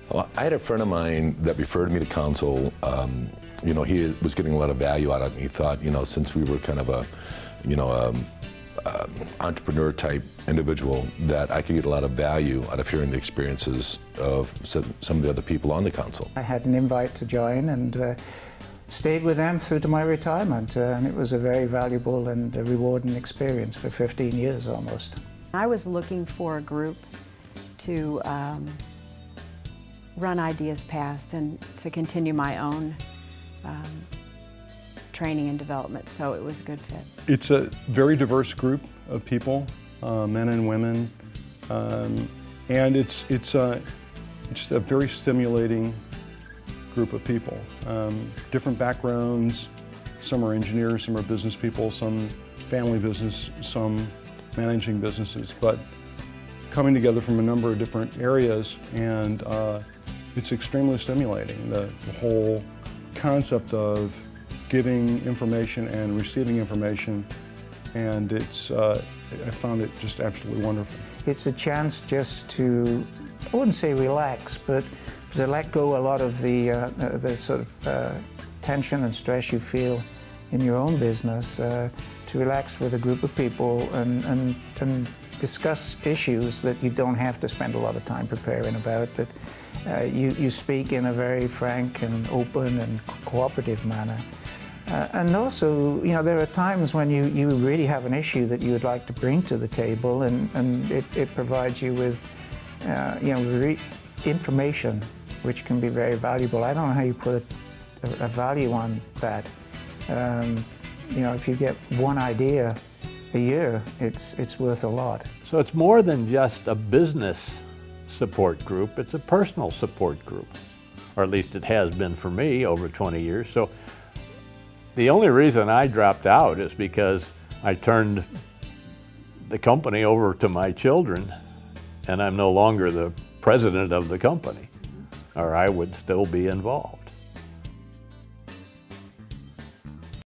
Well, I had a friend of mine that referred me to council. You know, he was getting a lot of value out of it, and he thought, you know, since we were kind of a, you know, entrepreneur type individual, that I could get a lot of value out of hearing the experiences of some of the other people on the council. I had an invite to join and stayed with them through to my retirement, and it was a very valuable and rewarding experience for 15 years almost. I was looking for a group to run ideas past and to continue my own training and development, so it was a good fit. It's a very diverse group of people, men and women, and it's just a very stimulating group of people. Different backgrounds, some are engineers, some are business people, some family business, some managing businesses, but coming together from a number of different areas, and it's extremely stimulating. The whole concept of giving information and receiving information, and I found it just absolutely wonderful. It's a chance just to, I wouldn't say relax, but to let go a lot of the sort of tension and stress you feel in your own business, to relax with a group of people and discuss issues that you don't have to spend a lot of time preparing about, that you speak in a very frank and open and cooperative manner. And also, you know, there are times when you really have an issue that you would like to bring to the table, and it provides you with, you know, information which can be very valuable. I don't know how you put a value on that. You know, if you get one idea a year, it's worth a lot. So it's more than just a business support group, it's a personal support group, or at least it has been for me over 20 years. So the only reason I dropped out is because I turned the company over to my children, and I'm no longer the president of the company, or I would still be involved.